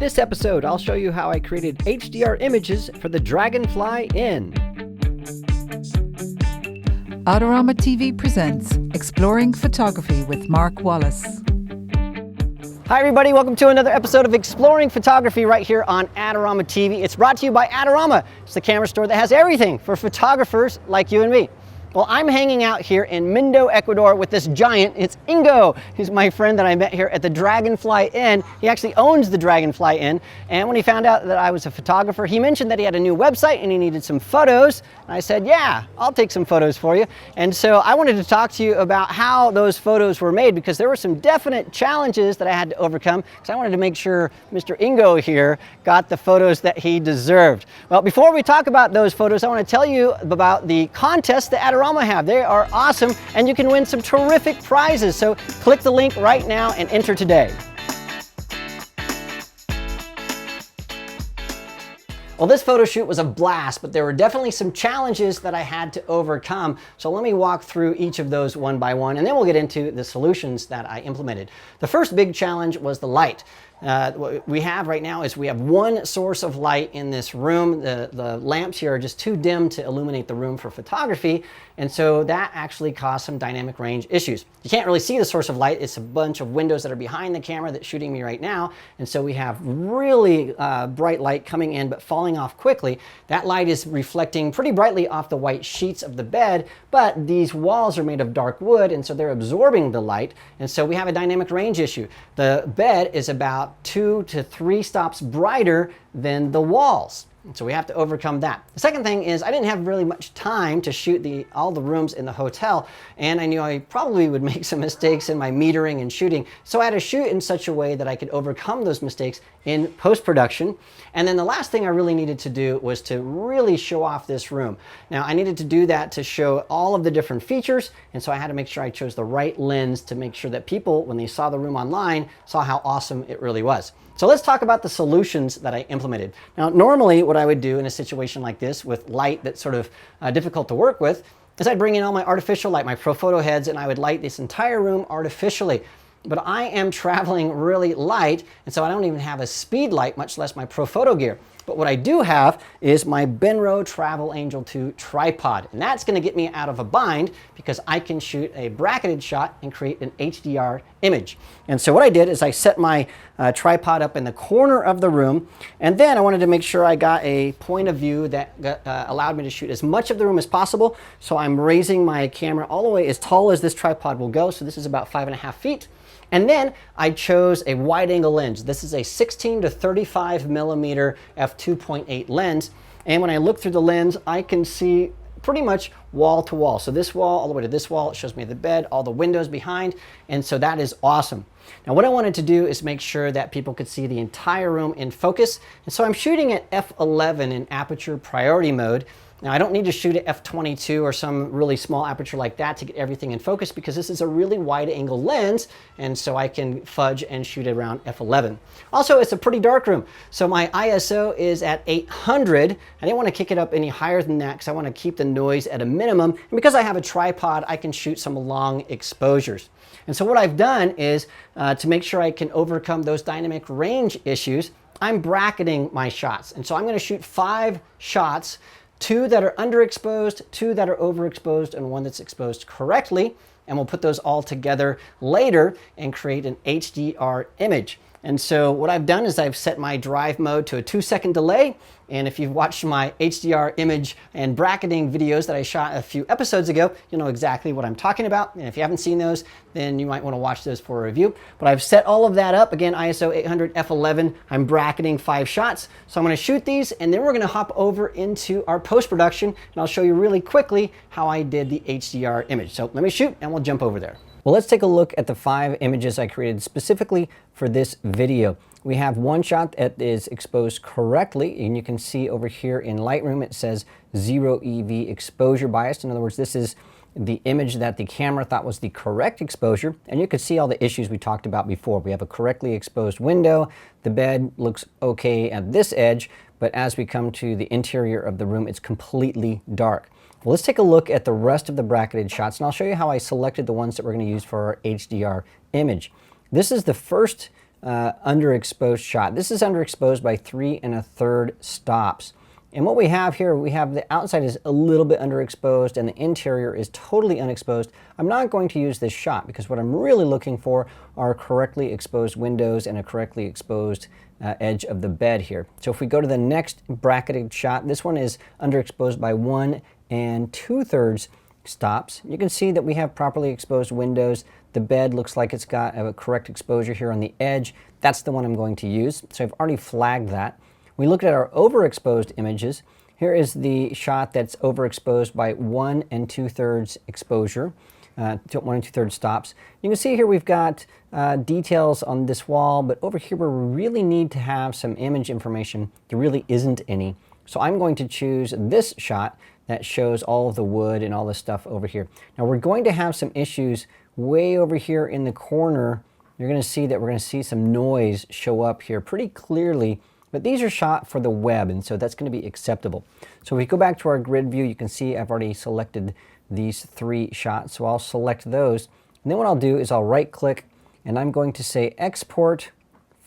this episode, I'll show you how I created HDR images for the Dragonfly Inn. Adorama TV presents Exploring Photography with Mark Wallace. Hi everybody, welcome to another episode of Exploring Photography right here on Adorama TV. It's brought to you by Adorama. It's the camera store that has everything for photographers like you and me. Well, I'm hanging out here in Mindo, Ecuador with this giant. It's Ingo. He's my friend that I met here at the Dragonfly Inn. He actually owns the Dragonfly Inn. And when he found out that I was a photographer, he mentioned that he had a new website and he needed some photos. And I said, yeah, I'll take some photos for you. And so I wanted to talk to you about how those photos were made, because there were some definite challenges that I had to overcome, because I wanted to make sure Mr. Ingo here got the photos that he deserved. Well, before we talk about those photos, I want to tell you about the contest that Adorama have. They are awesome, and you can win some terrific prizes. So click the link right now and enter today. Well, this photo shoot was a blast, but there were definitely some challenges that I had to overcome. So let me walk through each of those one by one, and then we'll get into the solutions that I implemented. The first big challenge was the light. What we have right now is we have one source of light in this room. The lamps here are just too dim to illuminate the room for photography, and so that actually caused some dynamic range issues. You can't really see the source of light. It's a bunch of windows that are behind the camera that's shooting me right now, and so we have really bright light coming in but falling off quickly. That light is reflecting pretty brightly off the white sheets of the bed, but these walls are made of dark wood, and so they're absorbing the light, and so we have a dynamic range issue. The bed is about 2 to 3 stops brighter than the walls. And so we have to overcome that. The second thing is I didn't have really much time to shoot all the rooms in the hotel, and I knew I probably would make some mistakes in my metering and shooting. So I had to shoot in such a way that I could overcome those mistakes in post-production. And then the last thing I really needed to do was to really show off this room. Now I needed to do that to show all of the different features, and so I had to make sure I chose the right lens to make sure that people, when they saw the room online, saw how awesome it really was. So let's talk about the solutions that I implemented. Now, normally what I would do in a situation like this with light that's sort of difficult to work with is I'd bring in all my artificial light, my Profoto heads, and I would light this entire room artificially. But I am traveling really light, and so I don't even have a speed light, much less my Profoto gear. But what I do have is my Benro Travel Angel 2 tripod, and that's going to get me out of a bind because I can shoot a bracketed shot and create an HDR image. And so what I did is I set my tripod up in the corner of the room, and then I wanted to make sure I got a point of view that allowed me to shoot as much of the room as possible. So I'm raising my camera all the way as tall as this tripod will go. So this is about 5.5 feet. And then I chose a wide angle lens. This is a 16 to 35 millimeter f2.8 lens. And when I look through the lens, I can see pretty much wall to wall. So this wall all the way to this wall, it shows me the bed, all the windows behind. And so that is awesome. Now what I wanted to do is make sure that people could see the entire room in focus. And so I'm shooting at f11 in aperture priority mode. Now I don't need to shoot at f22 or some really small aperture like that to get everything in focus, because this is a really wide angle lens, and so I can fudge and shoot around f11. Also, it's a pretty dark room, so my ISO is at 800. I didn't want to kick it up any higher than that because I want to keep the noise at a minimum, and because I have a tripod, I can shoot some long exposures. And so what I've done is, to make sure I can overcome those dynamic range issues, I'm bracketing my shots. And so I'm going to shoot 5 shots, 2 that are underexposed, 2 that are overexposed, and 1 that's exposed correctly. And we'll put those all together later and create an HDR image. And so what I've done is I've set my drive mode to a 2-second delay. And if you've watched my HDR image and bracketing videos that I shot a few episodes ago, you'll know exactly what I'm talking about. And if you haven't seen those, then you might want to watch those for a review. But I've set all of that up. Again, ISO 800 f11. I'm bracketing 5 shots. So I'm going to shoot these, and then we're going to hop over into our post-production, and I'll show you really quickly how I did the HDR image. So let me shoot, and we'll jump over there. Well, let's take a look at the 5 images I created specifically for this video. We have one shot that is exposed correctly, and you can see over here in Lightroom it says 0 EV exposure bias. In other words, this is the image that the camera thought was the correct exposure, and you can see all the issues we talked about before. We have a correctly exposed window, the bed looks okay at this edge, but as we come to the interior of the room, it's completely dark. Well, let's take a look at the rest of the bracketed shots, and I'll show you how I selected the ones that we're going to use for our HDR image. This is the first underexposed shot. This is underexposed by 3 1/3 stops. And what we have here, we have the outside is a little bit underexposed and the interior is totally unexposed. I'm not going to use this shot because what I'm really looking for are correctly exposed windows and a correctly exposed edge of the bed here. So if we go to the next bracketed shot, this one is underexposed by 1 2/3 stops. You can see that we have properly exposed windows. The bed looks like it's got a correct exposure here on the edge. That's the one I'm going to use. So I've already flagged that. We looked at our overexposed images. Here is the shot that's overexposed by 1 2/3 exposure, 1 2/3 stops. You can see here we've got details on this wall, but over here where we really need to have some image information, there really isn't any. So I'm going to choose this shot that shows all of the wood and all this stuff over here. Now we're going to have some issues way over here in the corner. You're going to see that we're going to see some noise show up here pretty clearly. But these are shot for the web, and so that's going to be acceptable. So if we go back to our grid view, you can see I've already selected these 3 shots. So I'll select those. And then what I'll do is I'll right-click, and I'm going to say Export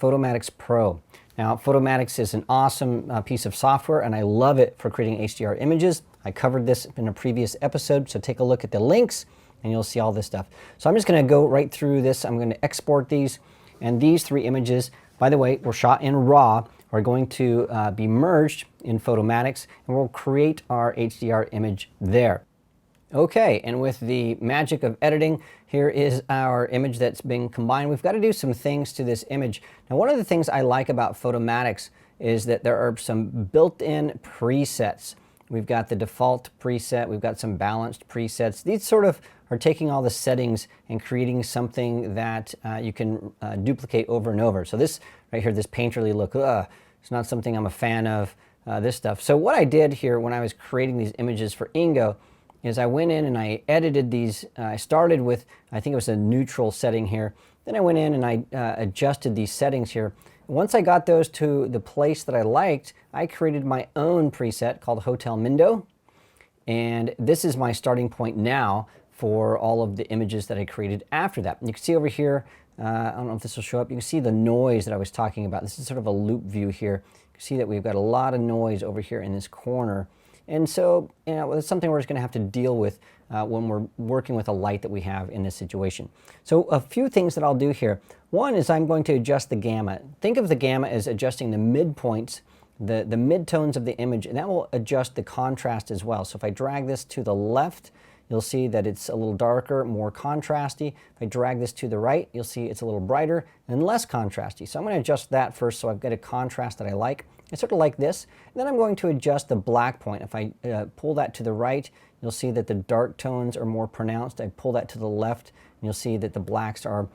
Photomatix Pro. Now, Photomatix is an awesome piece of software, and I love it for creating HDR images. I covered this in a previous episode, so take a look at the links, and you'll see all this stuff. So I'm just going to go right through this. I'm going to export these, and these 3 images, by the way, were shot in RAW, are going to be merged in Photomatix, and we'll create our HDR image there. Okay, and with the magic of editing, here is our image that's being combined. We've got to do some things to this image. Now, one of the things I like about Photomatix is that there are some built-in presets. We've got the default preset, we've got some balanced presets. These sort of are taking all the settings and creating something that you can duplicate over and over. So this right here, this painterly look, it's not something I'm a fan of, this stuff. So what I did here when I was creating these images for Ingo is I went in and I edited these. I started with, I think it was a neutral setting here. Then I went in and I adjusted these settings here. Once I got those to the place that I liked, I created my own preset called Hotel Mindo. And this is my starting point now for all of the images that I created after that. And you can see over here, I don't know if this will show up, you can see the noise that I was talking about. This is sort of a loop view here. You can see that we've got a lot of noise over here in this corner. And so, you know, it's something we're just going to have to deal with when we're working with a light that we have in this situation. So a few things that I'll do here. One is I'm going to adjust the gamma. Think of the gamma as adjusting the midpoints, the midtones of the image, and that will adjust the contrast as well. So if I drag this to the left, you'll see that it's a little darker, more contrasty. If I drag this to the right, you'll see it's a little brighter and less contrasty. So I'm going to adjust that first so I've got a contrast that I like. It's sort of like this. And then I'm going to adjust the black point. If I pull that to the right, you'll see that the dark tones are more pronounced. I pull that to the left, and you'll see that the blacks are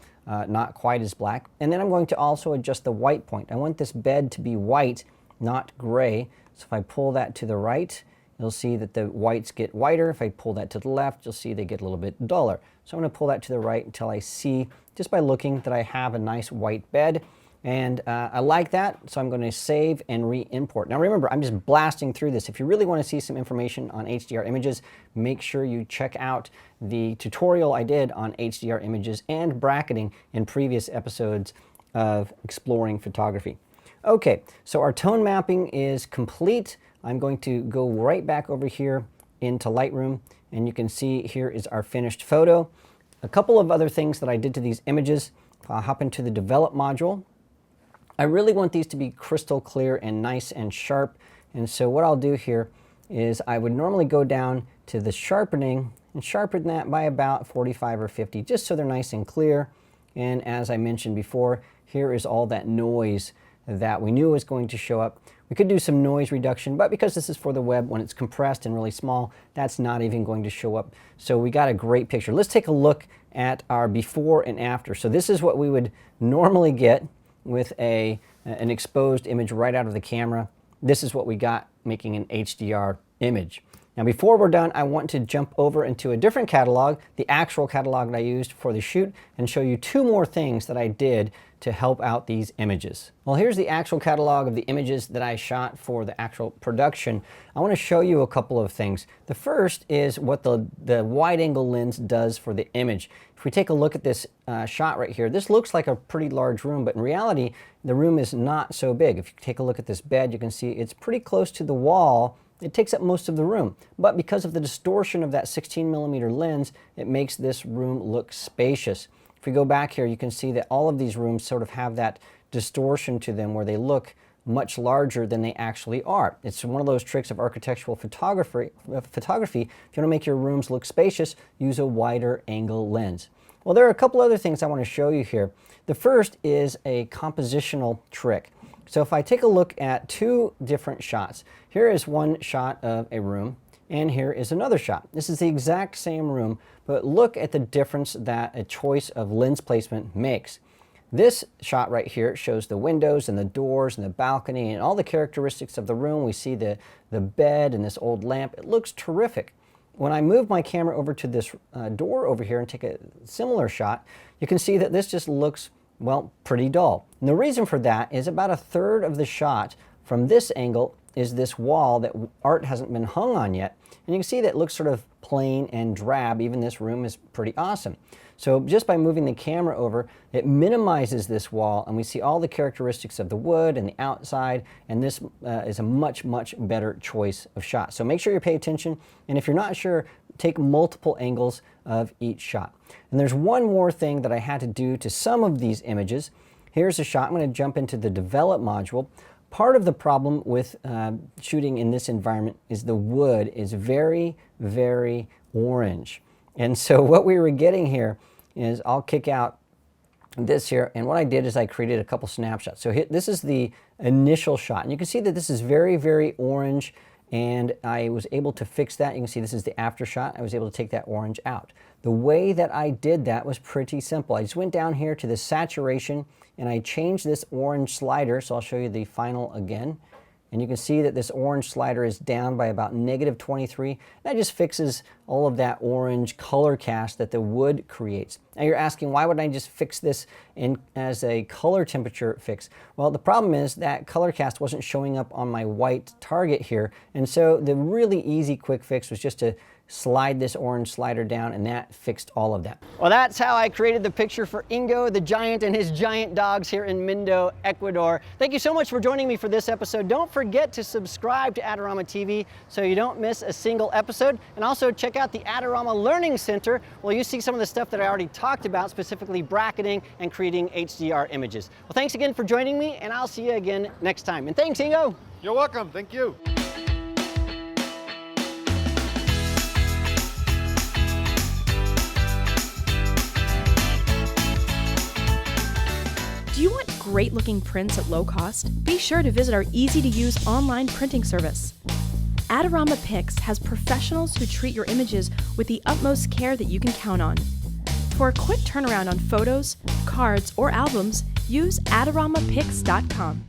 not quite as black. And then I'm going to also adjust the white point. I want this bed to be white, not gray. So if I pull that to the right, you'll see that the whites get whiter. If I pull that to the left, you'll see they get a little bit duller. So I'm going to pull that to the right until I see, just by looking, that I have a nice white bed. And I like that, so I'm going to save and re-import. Now remember, I'm just blasting through this. If you really want to see some information on HDR images, make sure you check out the tutorial I did on HDR images and bracketing in previous episodes of Exploring Photography. Okay, so our tone mapping is complete. I'm going to go right back over here into Lightroom, and you can see here is our finished photo. A couple of other things that I did to these images. I'll hop into the Develop module. I really want these to be crystal clear and nice and sharp, and so what I'll do here is I would normally go down to the sharpening and sharpen that by about 45 or 50, just so they're nice and clear. And as I mentioned before, here is all that noise that we knew was going to show up. We could do some noise reduction, but because this is for the web, when it's compressed and really small, that's not even going to show up. So we got a great picture. Let's take a look at our before and after. So this is what we would normally get with an exposed image right out of the camera. This is what we got making an HDR image. Now before we're done, I want to jump over into a different catalog, the actual catalog that I used for the shoot, and show you two more things that I did to help out these images. Well, here's the actual catalog of the images that I shot for the actual production. I want to show you a couple of things. The first is what the wide angle lens does for the image. If we take a look at this shot right here, this looks like a pretty large room, but in reality, the room is not so big. If you take a look at this bed, you can see it's pretty close to the wall. It takes up most of the room, but because of the distortion of that 16mm lens, it makes this room look spacious. If we go back here, you can see that all of these rooms sort of have that distortion to them where they look much larger than they actually are. It's one of those tricks of architectural photography. If you want to make your rooms look spacious, use a wider angle lens. Well, there are a couple other things I want to show you here. The first is a compositional trick. So if I take a look at two different shots, here is one shot of a room, and here is another shot. This is the exact same room, but look at the difference that a choice of lens placement makes. This shot right here shows the windows and the doors and the balcony and all the characteristics of the room. We see the bed and this old lamp. It looks terrific. When I move my camera over to this door over here and take a similar shot, you can see that this just looks, well, pretty dull. And the reason for that is about a third of the shot from this angle is this wall that art hasn't been hung on yet. And you can see that it looks sort of plain and drab. Even this room is pretty awesome. So just by moving the camera over, it minimizes this wall, and we see all the characteristics of the wood and the outside, and this is a much, much better choice of shot. So make sure you pay attention, and if you're not sure, take multiple angles of each shot. And there's one more thing that I had to do to some of these images. Here's a shot. I'm going to jump into the develop module. Part of the problem with shooting in this environment is the wood is very, very orange. And so what we were getting here is, I'll kick out this here, and what I did is I created a couple snapshots. So this is the initial shot, and you can see that this is very, very orange, and I was able to fix that. You can see this is the after shot. I was able to take that orange out. The way that I did that was pretty simple. I just went down here to the saturation, and I changed this orange slider, so I'll show you the final again. And you can see that this orange slider is down by about -23. That just fixes all of that orange color cast that the wood creates. Now you're asking, why wouldn't I just fix this as a color temperature fix? Well, the problem is that color cast wasn't showing up on my white target here. And so the really easy quick fix was just to slide this orange slider down, and that fixed all of that. Well, that's how I created the picture for Ingo the giant and his giant dogs here in Mindo, Ecuador. Thank you so much for joining me for this episode. Don't forget to subscribe to Adorama TV so you don't miss a single episode, and also check out the Adorama Learning Center where you see some of the stuff that I already talked about, specifically bracketing and creating HDR images. Well, thanks again for joining me, and I'll see you again next time. And thanks, Ingo. You're welcome. Thank you. Do you want great looking prints at low cost? Be sure to visit our easy to use online printing service. Adorama Pix has professionals who treat your images with the utmost care that you can count on. For a quick turnaround on photos, cards, or albums, use AdoramaPix.com.